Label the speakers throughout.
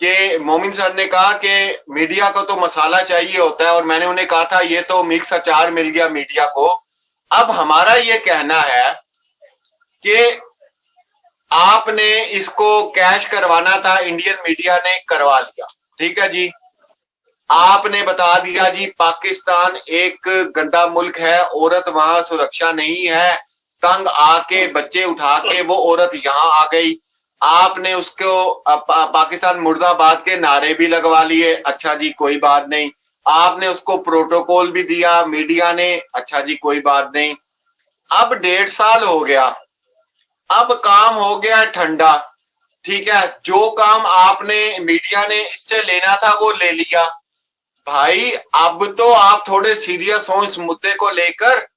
Speaker 1: कि मोमिन सर ने कहा कि मीडिया को तो मसाला चाहिए होता है, और मैंने उन्हें कहा था ये तो मिक्स अचार मिल गया मीडिया को। अब हमारा ये कहना है कि आपने इसको कैश करवाना था, इंडियन मीडिया ने करवा लिया, ठीक है जी। आपने बता दिया जी पाकिस्तान एक गंदा मुल्क है, औरत वहां सुरक्षा नहीं है, तंग आके बच्चे उठा के वो औरत यहाँ आ गई। आपने उसको पाकिस्तान मुर्दाबाद के नारे भी लगवा लिए, अच्छा जी कोई बात नहीं। आपने उसको प्रोटोकॉल भी दिया मीडिया ने, अच्छा जी कोई बात नहीं। अब 1.5 साल हो गया, अब काम हो गया ठंडा, ठीक है। जो काम आपने मीडिया ने इससे लेना था वो ले लिया भाई। अब तो आप थोड़े सीरियस हो इस मुद्दे को लेकर,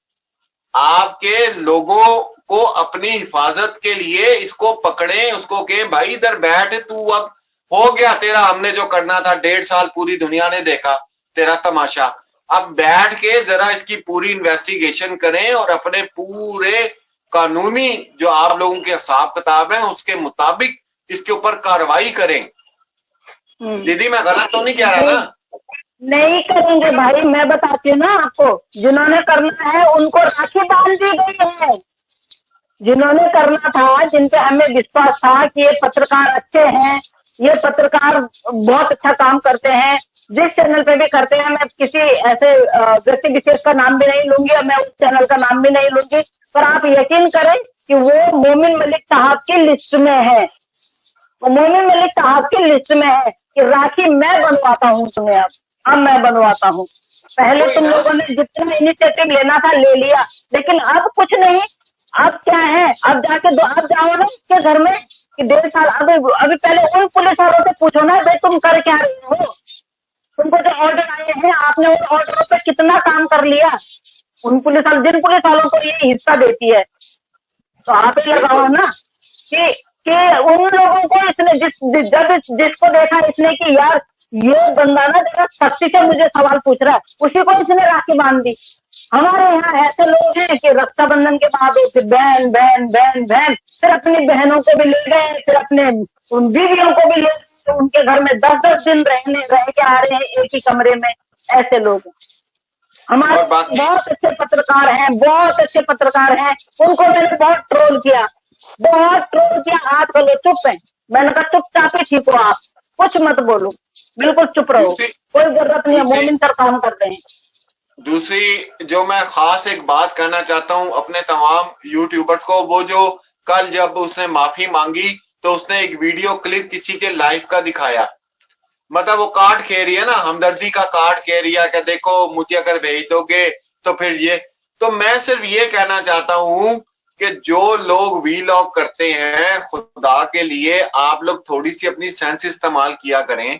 Speaker 1: आपके लोगों को अपनी हिफाजत के लिए इसको पकड़े, उसको कहें भाई इधर बैठ तू, अब हो गया तेरा, हमने जो करना था 1.5 साल पूरी दुनिया ने देखा तेरा तमाशा, अब बैठ के जरा इसकी पूरी इन्वेस्टिगेशन करें और अपने पूरे कानूनी जो आप लोगों के हिसाब किताब है उसके मुताबिक इसके ऊपर कार्रवाई करें। दीदी मैं गलत तो नहीं कह रहा ना?
Speaker 2: नहीं करेंगे भाई, मैं बताती हूँ ना आपको, जिन्होंने करना है उनको राखी बांध दी गई है। जिन्होंने करना था, जिन पे हमें विश्वास था कि ये पत्रकार अच्छे हैं, ये पत्रकार बहुत अच्छा काम करते हैं, जिस चैनल पे भी करते हैं, मैं किसी ऐसे व्यक्ति विशेष का नाम भी नहीं लूंगी और मैं उस चैनल का नाम भी नहीं लूंगी, पर आप यकीन करें कि वो मोमिन मलिक साहब की लिस्ट में है, मोमिन मलिक साहब की लिस्ट में है कि राखी मैं बनवाता हूँ तुम्हें, अब मैं बनवाता हूँ। पहले तुम लोगों ने जितना इनिशिएटिव लेना था ले लिया, लेकिन अब कुछ नहीं। अब क्या है, अब जाके अब जाओ ना उसके घर में कि 1.5 साल, अभी पहले उन पुलिस वालों से पूछो ना भाई तुम कर क्या रहे हो, तुमको जो ऑर्डर आए हैं आपने उन ऑर्डरों पे कितना काम कर लिया। उन पुलिस वालों, जिन पुलिस वालों को ये हिस्सा देती है, तो आप ही लगाओ ना कि उन लोगों को इसने जिसको देखा इसने कि यार ये बंदा ना जरा सख्ती से मुझे सवाल पूछ रहा है, उसी को इसने राखी बांध दी। हमारे यहाँ ऐसे लोग हैं कि रक्षाबंधन के बाद फिर बहन बहन बहन बहन, फिर अपनी बहनों को भी ले गए, फिर अपने उन बीवियों को भी ले गए, उनके घर में 10-10 दिन रह के आ रहे हैं एक ही कमरे में। ऐसे लोग हमारे बहुत अच्छे पत्रकार हैं, बहुत अच्छे पत्रकार हैं, उनको मैंने बहुत ट्रोल किया, बहुत ट्रोल किया। आज बोलो चुप है, मैंने कहा चुपचाप ही ठीक हो, आप कुछ मत बोलो, बिल्कुल चुप रहो, कोई जरूरत नहीं है, मोमिन सर काम कर रहे हैं।
Speaker 1: दूसरी जो मैं खास एक बात कहना चाहता हूं अपने तमाम यूट्यूबर्स को, वो जो कल जब उसने माफी मांगी तो उसने एक वीडियो क्लिप किसी के लाइव का दिखाया, मतलब वो कार्ड खेल रही है ना, हमदर्दी का कार्ड खेल रही है कि देखो मुझे अगर भेज दोगे तो फिर ये। तो मैं सिर्फ ये कहना चाहता हूं कि जो लोग वीलॉग करते हैं, खुदा के लिए आप लोग थोड़ी सी अपनी सेंस इस्तेमाल किया करें,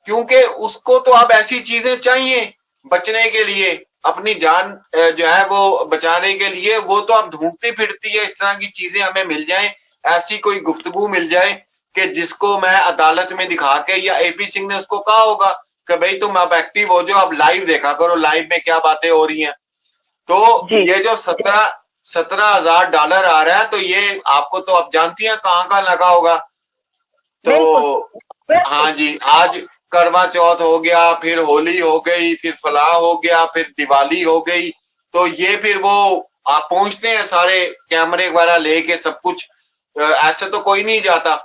Speaker 1: क्योंकि उसको तो अब ऐसी चीजें चाहिए बचने के लिए, अपनी जान जो है वो बचाने के लिए, वो तो अब ढूंढती फिरती है इस तरह की चीजें हमें मिल जाएं, ऐसी कोई गुफ्तगू मिल जाए कि जिसको मैं अदालत में दिखा के, या एपी सिंह ने उसको कहा होगा कि भाई तुम अब एक्टिव हो जाओ, अब लाइव देखा करो, लाइव में क्या बातें हो रही हैं। तो ये जो $17,000 आ रहा है, तो ये आपको तो अब जानती हैं कहाँ का लगा होगा। तो हाँ जी, आज करवा चौथ हो गया, फिर होली हो गई, फिर फलाह हो गया, फिर दिवाली हो गई, तो ये फिर वो आप पहुंचते हैं सारे कैमरे वगैरह लेके, सब कुछ, ऐसे तो कोई नहीं जाता,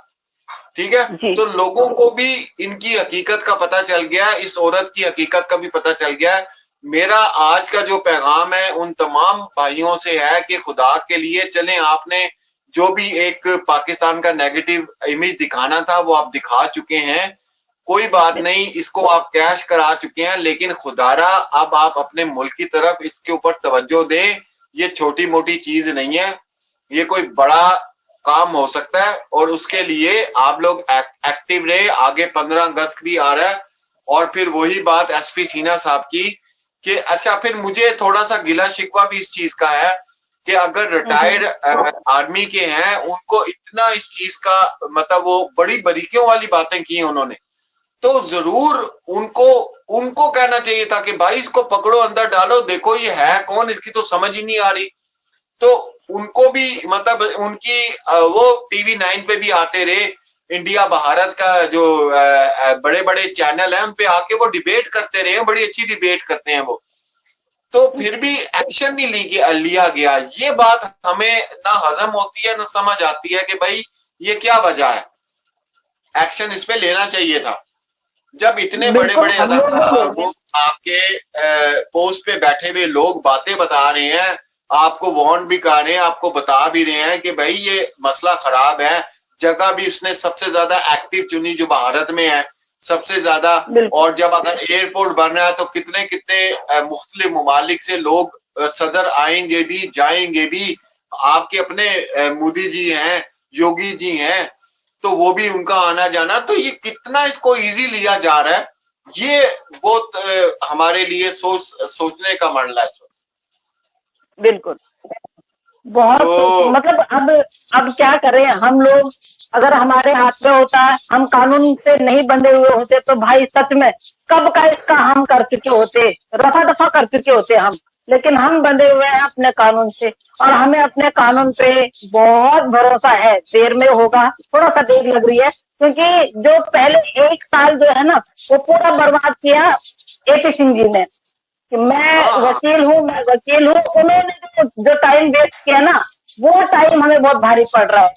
Speaker 1: ठीक है। तो लोगों को भी इनकी हकीकत का पता चल गया, इस औरत की हकीकत का भी पता चल गया है। मेरा आज का जो पैगाम है उन तमाम भाइयों से है कि खुदा के लिए चलें, आपने जो भी एक पाकिस्तान का नेगेटिव इमेज दिखाना था वो आप दिखा चुके हैं, कोई बात नहीं, इसको आप कैश करा चुके हैं, लेकिन खुदारा अब आप अपने मुल्क की तरफ इसके ऊपर तवज्जो दें। ये छोटी मोटी चीज नहीं है, ये कोई बड़ा काम हो सकता है, और उसके लिए आप लोग एक्टिव रहे। आगे 15 अगस्त भी आ रहा है, और फिर वही बात एसपी सीना साहब की कि अच्छा, फिर मुझे थोड़ा सा गिला शिकवा भी इस चीज का है कि अगर रिटायर्ड आर्मी के हैं, उनको इतना इस चीज का मतलब वो बड़ी बारीकियों वाली बातें की उन्होंने, तो जरूर उनको कहना चाहिए था कि भाई इसको पकड़ो, अंदर डालो, देखो ये है कौन, इसकी तो समझ ही नहीं आ रही। तो उनको भी मतलब उनकी वो TV9 पे भी आते रहे इंडिया भारत का जो बड़े बड़े चैनल है उन पे आके वो डिबेट करते रहे, बड़ी अच्छी डिबेट करते हैं वो, तो फिर भी एक्शन नहीं लिया गया। ये बात हमें ना हजम होती है ना समझ आती है कि भाई ये क्या वजह है, एक्शन इस पे लेना चाहिए था। जब इतने बड़े बड़े वो आपके पोस्ट पे बैठे हुए लोग बातें बता रहे हैं, आपको वार्न भी कर रहे हैं, आपको बता भी रहे हैं कि भाई ये मसला खराब है, जगह भी उसने सबसे ज्यादा एक्टिव चुनी जो भारत में है सबसे ज्यादा, और जब अगर एयरपोर्ट बन रहा है तो कितने कितने मुख्तलिफ ममालिक से लोग सदर आएंगे भी जाएंगे भी, आपके अपने मोदी जी हैं, योगी जी हैं, तो वो भी उनका आना जाना, तो ये कितना इसको इजी लिया जा रहा है, ये बहुत हमारे लिए सोचने का मरला है।
Speaker 2: बिल्कुल बहुत तो, मतलब अब क्या करें हम लोग, अगर हमारे हाथ में होता, हम कानून से नहीं बंधे हुए होते तो भाई सच में कब का इसका हम कर चुके होते, रफा दफा कर चुके होते हम, लेकिन हम बंधे हुए हैं अपने कानून से, और हमें अपने कानून पे बहुत भरोसा है। देर में होगा, थोड़ा सा देर लग रही है, क्योंकि जो पहले 1 साल जो है ना वो पूरा बर्बाद किया AP सिंह जी ने, कि मैं वकील हूँ, उन्होंने जो टाइम वेस्ट किया ना वो टाइम हमें बहुत भारी पड़ रहा है।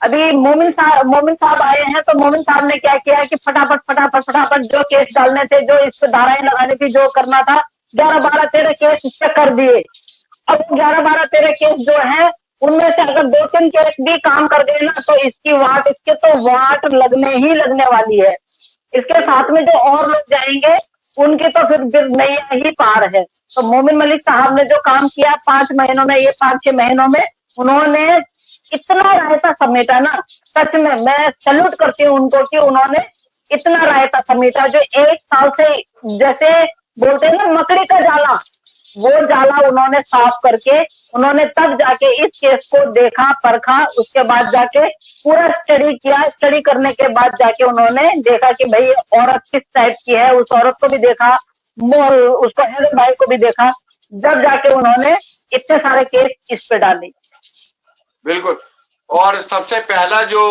Speaker 2: अभी मोमिन साहब आए हैं, तो मोमिन साहब ने क्या किया कि फटाफट जो केस डालने थे, जो इस पे धाराएं लगानी थी, जो करना था, 11-12-13 केस इस पे कर दिए। अब 11-12-13 केस जो है उनमें से अगर 2-3 केस भी काम कर गए ना तो इसके तो वाट लगने वाली है। इसके साथ में जो और लोग जाएंगे उनकी तो फिर नैया ही पार है। तो मोमिन मलिक साहब ने जो काम किया 5 महीनों में, ये 5-6 महीनों में उन्होंने इतना रायता समेटा ना, सच में मैं सैल्यूट करती हूँ उनको कि उन्होंने इतना रायता समेटा, जो 1 साल से, जैसे बोलते हैं ना मकड़ी का जाला, वो जाला उन्होंने साफ करके, उन्होंने तब जाके इस केस को देखा परखा, उसके बाद जाके पूरा स्टडी किया, स्टडी करने के बाद जाके उन्होंने देखा कि भाई औरत किस टाइप की है, उस औरत को भी देखा, उसको हेयर भाई को भी देखा, जब जाके उन्होंने इतने सारे केस इस पे डाले।
Speaker 1: बिल्कुल, और सबसे पहला जो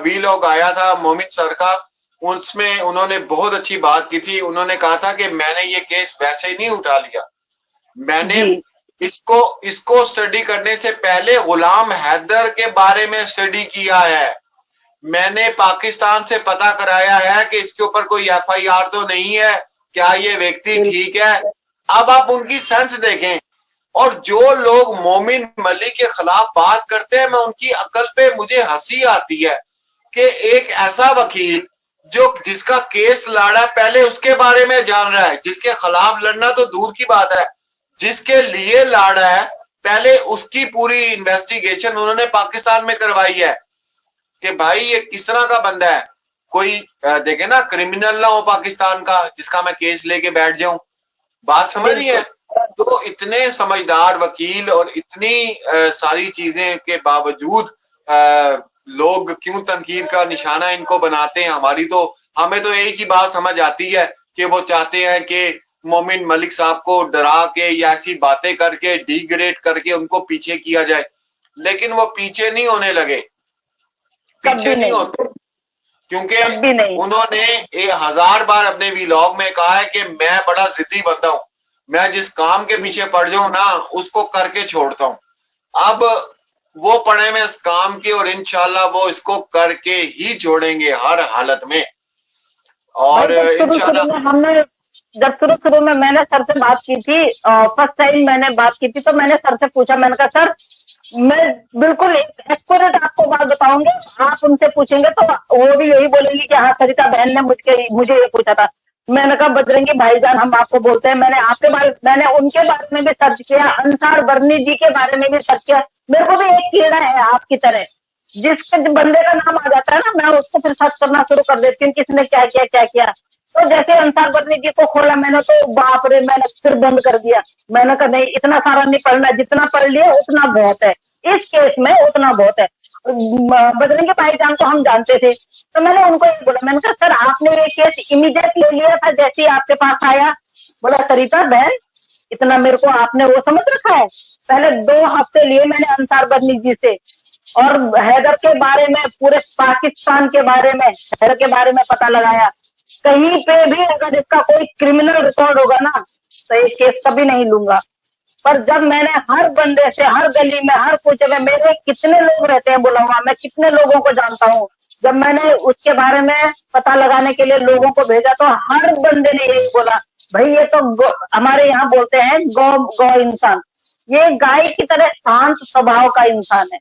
Speaker 1: वीलॉग आया था मोमिन सर का, उसमें उन्होंने बहुत अच्छी बात की थी। उन्होंने कहा था कि मैंने ये केस वैसे ही नहीं उठा लिया, मैंने इसको स्टडी करने से पहले गुलाम हैदर के बारे में स्टडी किया है, मैंने पाकिस्तान से पता कराया है कि इसके ऊपर कोई FIR तो नहीं है, क्या ये व्यक्ति ठीक है। अब आप उनकी सेंस देखें, और जो लोग मोमिन मलिक के खिलाफ बात करते हैं, मैं उनकी अकल पे मुझे हंसी आती है कि एक ऐसा वकील जो जिसका केस लड़ा पहले उसके बारे में जान रहा है, जिसके खिलाफ लड़ना तो दूर की बात है, जिसके लिए लड़ रहा है पहले उसकी पूरी इन्वेस्टिगेशन उन्होंने पाकिस्तान में करवाई है कि भाई ये किस तरह का बंदा है, कोई देखे ना क्रिमिनल ना हो पाकिस्तान का जिसका मैं केस लेके बैठ जाऊं। बात समझ रही है? तो इतने समझदार वकील और इतनी सारी चीजें के बावजूद लोग क्यों तनकीद का निशाना इनको बनाते हैं। हमें तो एक ही बात समझ आती है कि वो चाहते हैं कि मोमिन मलिक साहब को डरा के या ऐसी बातें करके डिग्रेड करके उनको पीछे किया जाए, लेकिन वो पीछे नहीं होने लगे, पीछे नहीं होते, क्योंकि उन्होंने 1000 बार अपने व्लॉग में कहा है कि मैं बड़ा जिद्दी बंदा हूं, मैं जिस काम के पीछे पड़ जाऊं ना उसको करके छोड़ता हूं। अब वो पड़े में इस काम के, और इंशाल्लाह वो इसको करके ही छोड़ेंगे हर हालत में। और इंशाल्लाह
Speaker 2: हमने जब शुरू में मैंने सर से बात की थी, फर्स्ट टाइम मैंने बात की थी, तो मैंने सर से पूछा, मैंने कहा सर मैं बिल्कुल एक्यूरेट आपको बात बताऊंगी, आप उनसे पूछेंगे तो वो भी यही बोलेंगे कि हाँ सरिता बहन ने मुझे ये पूछा था। मैंने कहा बजरंगी भाईजान हम आपको बोलते हैं, मैंने उनके बारे में भी सर्च किया, अंसार बरनी जी के बारे में भी सर्च किया। मेरे को भी एक कीड़ा है आपकी तरह, जिसके बंदे का नाम आ जाता है ना मैं उसको फिर सर्च करना शुरू कर देती हूँ किसने क्या किया। तो जैसे अंसार बरनी जी को खोला मैंने, तो बाप रे मैंने फिर बंद कर दिया। मैंने कहा नहीं इतना सारा नहीं पढ़ना, जितना पढ़ लिया उतना बहुत है, इस केस में उतना बहुत है। बजरंगी भाईजान को हम जानते थे, तो मैंने उनको ये बोला, मैंने कहा सर आपने ये केस इमीडिएट ले लिया था जैसे ही आपके पास आया? बोला सरिता बहन इतना मेरे को आपने वो समझ रखा है। पहले 2 हफ्ते लिए मैंने अंसार बदनी जी से, और हैदर के बारे में, पूरे पाकिस्तान के बारे में, हैदर के बारे में पता लगाया। कहीं पे भी अगर इसका कोई क्रिमिनल रिकॉर्ड होगा ना तो ये केस कभी नहीं लूंगा। पर जब मैंने हर बंदे से, हर गली में, हर कूचे में, मेरे कितने लोग रहते हैं बुलावा, मैं कितने लोगों को जानता हूँ, जब मैंने उसके बारे में पता लगाने के लिए लोगों को भेजा तो हर बंदे ने यही बोला, भाई ये तो हमारे यहाँ बोलते हैं गौ इंसान, ये गाय की तरह शांत स्वभाव का इंसान है।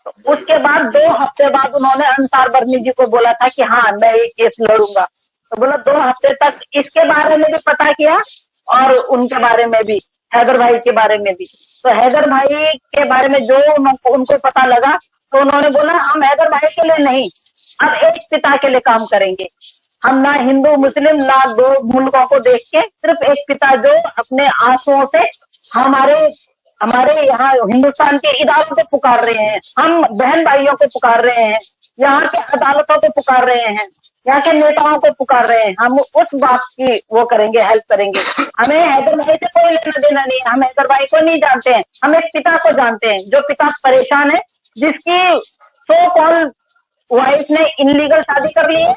Speaker 2: तो उसके बाद 2 हफ्ते बाद उन्होंने अंसार बर्नी जी को बोला था कि हाँ मैं ये केस लड़ूंगा। तो बोला 2 हफ्ते तक इसके बारे में भी पता किया और उनके बारे में भी, हैदर भाई के बारे में भी। तो हैदर भाई के बारे में जो उनको पता लगा तो उन्होंने बोला हम हैदर भाई के लिए नहीं, अब एक पिता के लिए काम करेंगे। हम ना हिंदू मुस्लिम ना 2 मुल्कों को देख के, सिर्फ एक पिता जो अपने आंसुओं से हमारे यहाँ हिंदुस्तान के इदारों को पुकार रहे हैं, हम बहन भाइयों को पुकार रहे हैं, यहाँ के अदालतों को पुकार रहे हैं, यहाँ के नेताओं को पुकार रहे हैं, हम उस बात की वो करेंगे, हेल्प करेंगे। हमें हैदर भाई से कोई लेना देना नहीं है, हम हैदर भाई को नहीं जानते हैं, हम एक पिता को जानते हैं, जो पिता परेशान है, जिसकी सो कॉल वाइफ ने इनलीगल शादी कर ली है।